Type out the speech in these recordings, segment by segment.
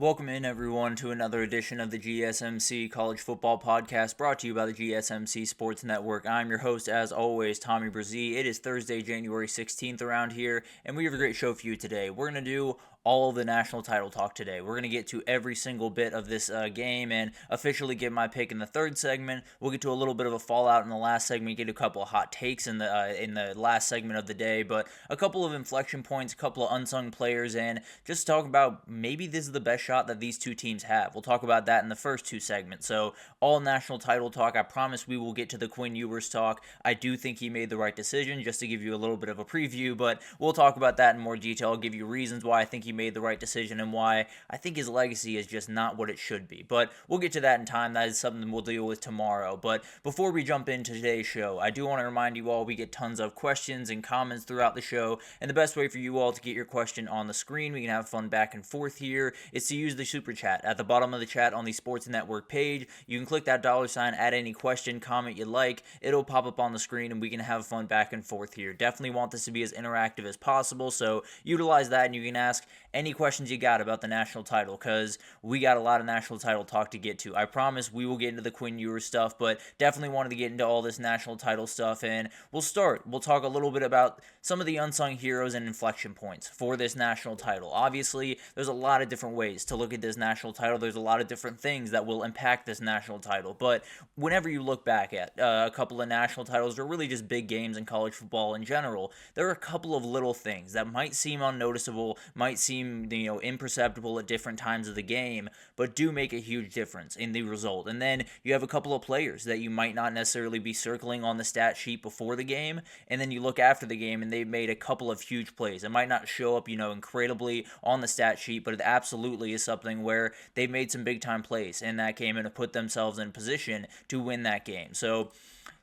Welcome in, everyone, to another edition of the GSMC College Football Podcast, brought to you by the GSMC Sports Network. I'm your host, as always, Tommy Brzee. It is Thursday, January 16th around here, and we have a great show for you today. We're going to do all of the national title talk today. We're going to get to every single bit of this game and officially give my pick in the third segment. We'll get to a little bit of a fallout in the last segment, get a couple of hot takes in the last segment of the day, but a couple of inflection points, a couple of unsung players, and just talk about maybe this is the best shot that these two teams have. We'll talk about that in the first two segments. So all national title talk. I promise we will get to the Quinn Ewers talk. I do think he made the right decision, just to give you a little bit of a preview, but we'll talk about that in more detail. I'll give you reasons why I think he made the right decision and why I think his legacy is just not what it should be. But we'll get to that in time. That is something we'll deal with tomorrow. But before we jump into today's show, I do want to remind you all we get tons of questions and comments throughout the show, and the best way for you all to get your question on the screen, we can have fun back and forth here, is to use the super chat. At the bottom of the chat on the Sports Network page, you can click that $, add any question, comment you like, it'll pop up on the screen and we can have fun back and forth here. Definitely want this to be as interactive as possible, so utilize that and you can ask any questions you got about the national title, because we got a lot of national title talk to get to. I promise we will get into the Quinn Ewers stuff, but definitely wanted to get into all this national title stuff, and we'll talk a little bit about some of the unsung heroes and inflection points for this national title. Obviously, there's a lot of different ways to look at this national title. There's a lot of different things that will impact this national title, but whenever you look back at a couple of national titles, or really just big games in college football in general, there are a couple of little things that might seem unnoticeable, might seem imperceptible at different times of the game, but do make a huge difference in the result. And then you have a couple of players that you might not necessarily be circling on the stat sheet before the game, and then you look after the game and they've made a couple of huge plays. It might not show up, incredibly on the stat sheet, but it absolutely is something where they've made some big time plays in that game and have put themselves in position to win that game. So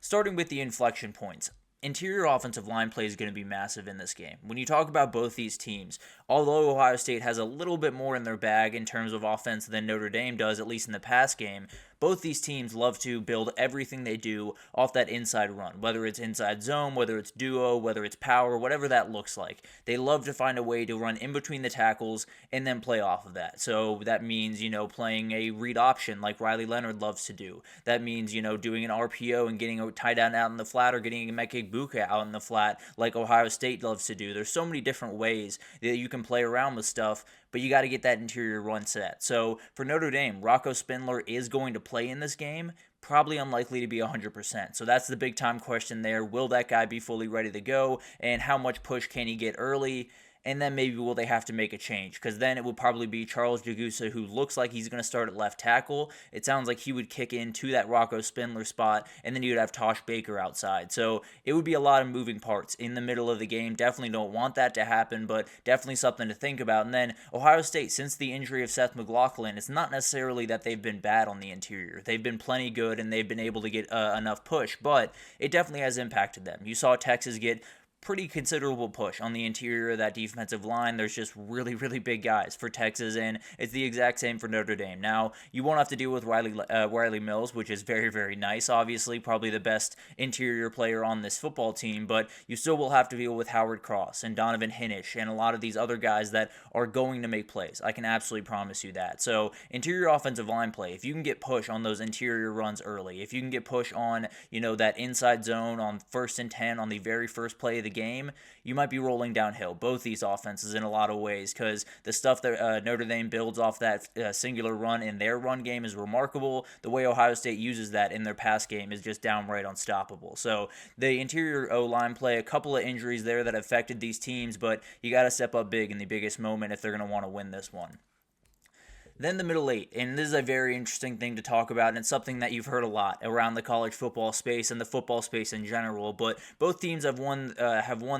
starting with the inflection points, interior offensive line play is going to be massive in this game. When you talk about both these teams, although Ohio State has a little bit more in their bag in terms of offense than Notre Dame does, at least in the past game, both these teams love to build everything they do off that inside run, whether it's inside zone, whether it's duo, whether it's power, whatever that looks like. They love to find a way to run in between the tackles and then play off of that. So that means, playing a read option like Riley Leonard loves to do. That means, doing an RPO and getting a tight end out in the flat, or getting a Emeka Egbuka out in the flat like Ohio State loves to do. There's so many different ways that you can play around with stuff, but you got to get that interior run set. So for Notre Dame, Rocco Spindler is going to play in this game, probably unlikely to be 100%. So that's the big time question there. Will that guy be fully ready to go, and how much push can he get early? And then maybe will they have to make a change? Because then it would probably be Charles Jagusa, who looks like he's going to start at left tackle. It sounds like he would kick into that Rocco Spindler spot, and then you'd have Tosh Baker outside. So it would be a lot of moving parts in the middle of the game. Definitely don't want that to happen, but definitely something to think about. And then Ohio State, since the injury of Seth McLaughlin, it's not necessarily that they've been bad on the interior. They've been plenty good, and they've been able to get enough push, but it definitely has impacted them. You saw Texas get pretty considerable push on the interior of that defensive line. There's just really, really big guys for Texas, and it's the exact same for Notre Dame. Now, you won't have to deal with Riley Mills, which is very, very nice, obviously, probably the best interior player on this football team, but you still will have to deal with Howard Cross and Donovan Hinnish and a lot of these other guys that are going to make plays. I can absolutely promise you that. So, interior offensive line play, if you can get push on those interior runs early, if you can get push on, that inside zone on 1st and 10 on the very first play of the game, you might be rolling downhill. Both these offenses in a lot of ways, because the stuff that Notre Dame builds off that singular run in their run game is remarkable. The way Ohio State uses that in their pass game is just downright unstoppable. So the interior O-line play, a couple of injuries there that affected these teams, but you got to step up big in the biggest moment if they're going to want to win this one. Then the middle eight, and this is a very interesting thing to talk about, and it's something that you've heard a lot around the college football space and the football space in general, but both teams have won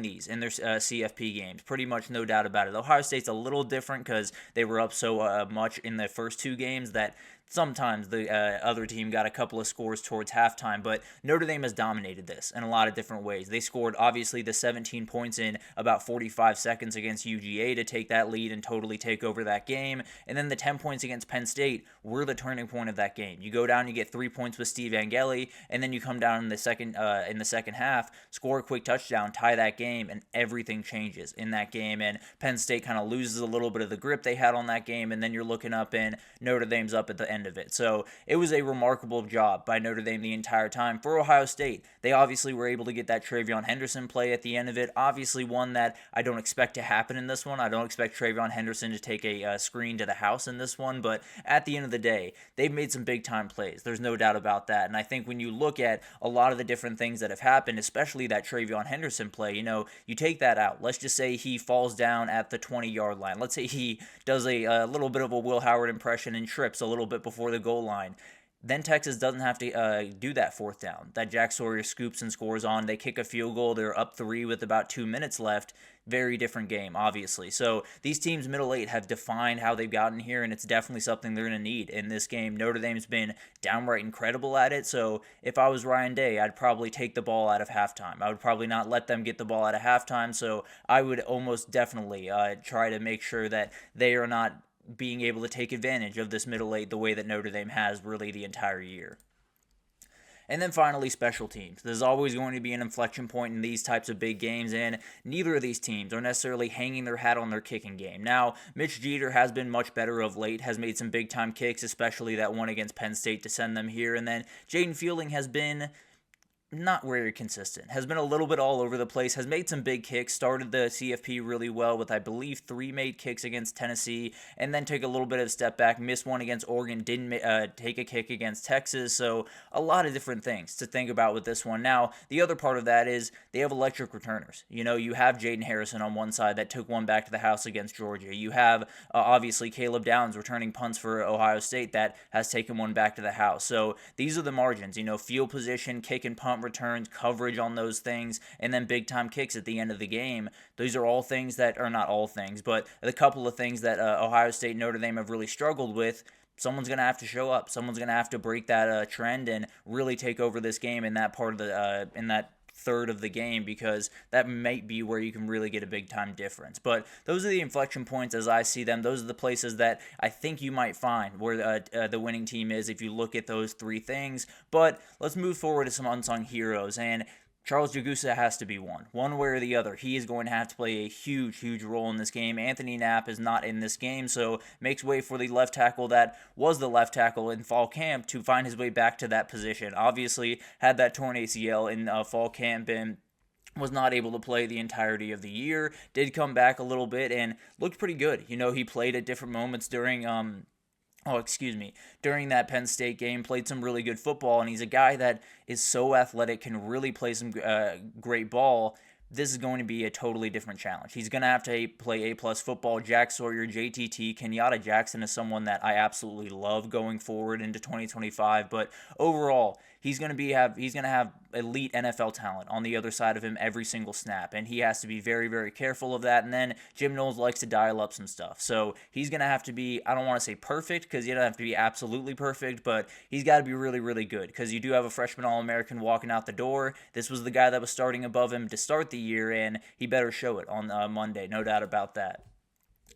these in their CFP games, pretty much no doubt about it. Ohio State's a little different because they were up so much in the first two games that sometimes the other team got a couple of scores towards halftime, but Notre Dame has dominated this in a lot of different ways. They scored, obviously, the 17 points in about 45 seconds against UGA to take that lead and totally take over that game, and then the 10 points against Penn State were the turning point of that game. You go down, you get 3 points with Steve Angeli, and then you come down in the second half, score a quick touchdown, tie that game, and everything changes in that game, and Penn State kind of loses a little bit of the grip they had on that game, and then you're looking up and Notre Dame's up at the end of it. So it was a remarkable job by Notre Dame the entire time. For Ohio State, they obviously were able to get that TreVeyon Henderson play at the end of it. Obviously one that I don't expect to happen in this one. I don't expect TreVeyon Henderson to take a screen to the house in this one, but at the end of the day, they've made some big time plays. There's no doubt about that. And I think when you look at a lot of the different things that have happened, especially that TreVeyon Henderson play, you take that out. Let's just say he falls down at the 20-yard line. Let's say he does a little bit of a Will Howard impression and trips a little bit before the goal line. Then Texas doesn't have to do that fourth down that Jack Sawyer scoops and scores on. They kick a field goal. They're up 3 with about 2 minutes left. Very different game, obviously. So these teams, middle eight, have defined how they've gotten here, and it's definitely something they're going to need in this game. Notre Dame's been downright incredible at it, so if I was Ryan Day, I'd probably take the ball out of halftime. I would probably not let them get the ball out of halftime, so I would almost definitely try to make sure that they are not being able to take advantage of this middle eight the way that Notre Dame has really the entire year. And then finally, special teams. There's always going to be an inflection point in these types of big games, and neither of these teams are necessarily hanging their hat on their kicking game. Now, Mitch Jeter has been much better of late, has made some big-time kicks, especially that one against Penn State to send them here, and then Jaden Fielding has been not very consistent, has been a little bit all over the place, has made some big kicks, started the CFP really well with, I believe, 3 made kicks against Tennessee, and then took a little bit of a step back, missed one against Oregon, didn't take a kick against Texas, so a lot of different things to think about with this one. Now, the other part of that is they have electric returners. You have Jaden Harrison on one side that took one back to the house against Georgia. You have, obviously, Caleb Downs returning punts for Ohio State that has taken one back to the house. So these are the margins, field position, kick and punt returns, coverage on those things, and then big time kicks at the end of the game. Those are all things that are not all things, but the couple of things that Ohio State and Notre Dame have really struggled with. Someone's going to have to show up. Someone's going to have to break that trend and really take over this game in that part of the in that third of the game, because that might be where you can really get a big time difference. But those are the inflection points as I see them. Those are the places that I think you might find where the winning team is if you look at those 3 things. But let's move forward to some unsung heroes, and Charles Jagusa has to be one way or the other. He is going to have to play a huge, huge role in this game. Anthony Knapp is not in this game, so makes way for the left tackle that was the left tackle in fall camp to find his way back to that position. Obviously, had that torn ACL in fall camp and was not able to play the entirety of the year. Did come back a little bit and looked pretty good. He played at different moments during during that Penn State game, played some really good football, and he's a guy that is so athletic, can really play some great ball. This is going to be a totally different challenge. He's going to have to play A+ football. Jack Sawyer, JTT, Kenyatta Jackson is someone that I absolutely love going forward into 2025, but overall, he's going to have elite NFL talent on the other side of him every single snap, and he has to be very, very careful of that. And then Jim Knowles likes to dial up some stuff, so he's going to have to be, I don't want to say perfect, because you don't have to be absolutely perfect, but he's got to be really, really good, because you do have a freshman All-American walking out the door. This was the guy that was starting above him to start the year, and he better show it on Monday, no doubt about that.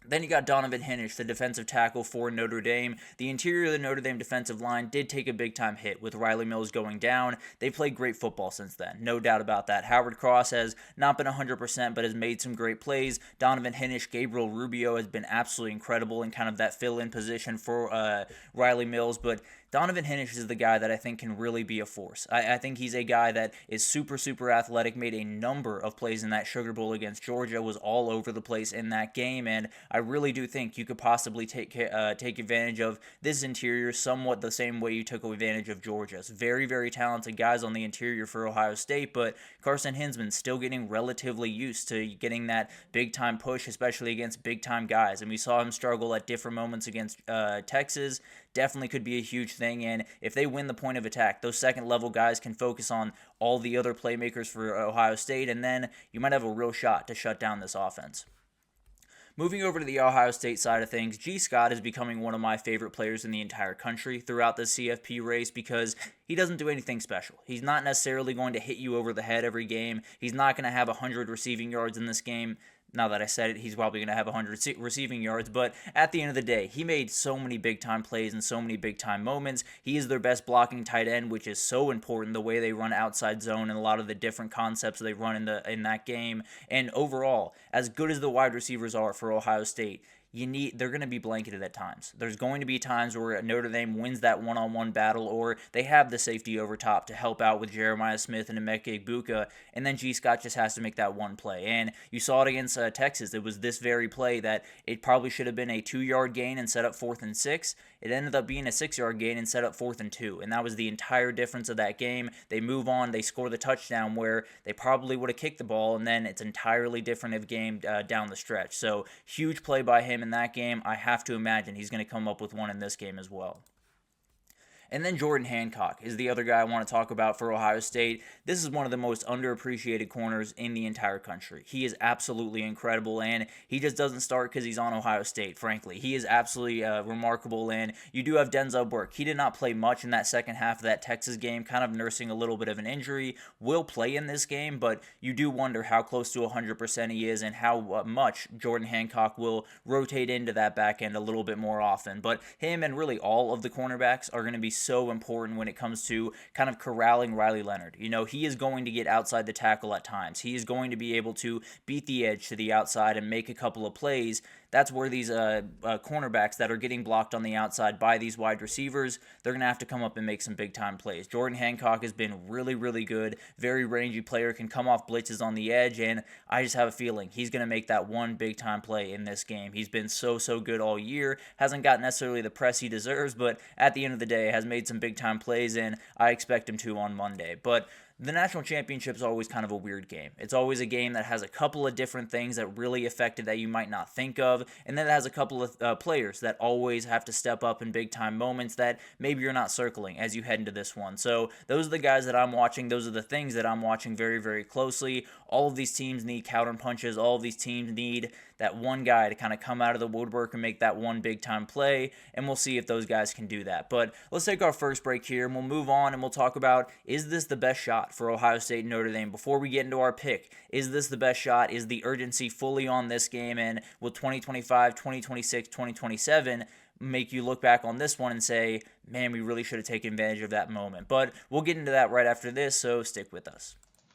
Then you got Donovan Hinnish, the defensive tackle for Notre Dame. The interior of the Notre Dame defensive line did take a big-time hit with Riley Mills going down. They've played great football since then, no doubt about that. Howard Cross has not been 100%, but has made some great plays. Donovan Hinnish, Gabriel Rubio has been absolutely incredible in kind of that fill-in position for Riley Mills, but Donovan Hinnish is the guy that I think can really be a force. I think he's a guy that is super, super athletic, made a number of plays in that Sugar Bowl against Georgia, was all over the place in that game, and I really do think you could possibly take advantage of this interior somewhat the same way you took advantage of Georgia's. Very, very talented guys on the interior for Ohio State, but Carson Hinsman's still getting relatively used to getting that big-time push, especially against big-time guys, and we saw him struggle at different moments against Texas. Definitely could be a huge thing, and if they win the point of attack, those second-level guys can focus on all the other playmakers for Ohio State, and then you might have a real shot to shut down this offense. Moving over to the Ohio State side of things, G. Scott is becoming one of my favorite players in the entire country throughout the CFP race because he doesn't do anything special. He's not necessarily going to hit you over the head every game. He's not going to have 100 receiving yards in this game. Now that I said it, he's probably going to have 100 receiving yards, but at the end of the day, he made so many big-time plays and so many big-time moments. He is their best blocking tight end, which is so important, the way they run outside zone and a lot of the different concepts they run in that game. And overall, as good as the wide receivers are for Ohio State, they're going to be blanketed at times. There's going to be times where Notre Dame wins that one-on-one battle, or they have the safety over top to help out with Jeremiah Smith and Emeka Egbuka, and then G. Scott just has to make that one play. And you saw it against Texas. It was this very play that it probably should have been a 2-yard gain and set up 4th and 6. It ended up being a 6-yard gain and set up 4th and 2, and that was the entire difference of that game. They move on, they score the touchdown where they probably would have kicked the ball, and then it's entirely different of game down the stretch. So huge play by him in that game. I have to imagine he's going to come up with one in this game as well. And then Jordan Hancock is the other guy I want to talk about for Ohio State. This is one of the most underappreciated corners in the entire country. He is absolutely incredible, and he just doesn't start because he's on Ohio State, frankly. He is absolutely remarkable, and you do have Denzel Burke. He did not play much in that second half of that Texas game, kind of nursing a little bit of an injury. Will play in this game, but you do wonder how close to 100% he is and how much Jordan Hancock will rotate into that back end a little bit more often. But him and really all of the cornerbacks are going to be so important when it comes to kind of corralling Riley Leonard. You know, he is going to get outside the tackle at times. He is going to be able to beat the edge to the outside and make a couple of plays. That's where these cornerbacks that are getting blocked on the outside by these wide receivers, they're going to have to come up and make some big-time plays. Jordan Hancock has been really, really good. Very rangy player, can come off blitzes on the edge, and I just have a feeling he's going to make that one big-time play in this game. He's been so good all year. Hasn't got necessarily the press he deserves, but at the end of the day, has made some big-time plays, and I expect him to on Monday. But the national championship is always kind of a weird game. It's always a game that has a couple of different things that really affect it that you might not think of, and then it has a couple of players that always have to step up in big-time moments that maybe you're not circling as you head into this one. So those are the guys that I'm watching. Those are the things that I'm watching very, very closely. All of these teams need counter punches. All of these teams need that one guy to kind of come out of the woodwork and make that one big-time play, and we'll see if those guys can do that. But let's take our first break here, and we'll move on, and we'll talk about, is this the best shot for Ohio State and Notre Dame? Before we get into our pick, is this the best shot? Is the urgency fully on this game? And will 2025, 2026, 2027 make you look back on this one and say, man, we really should have taken advantage of that moment? But we'll get into that right after this, so stick with us.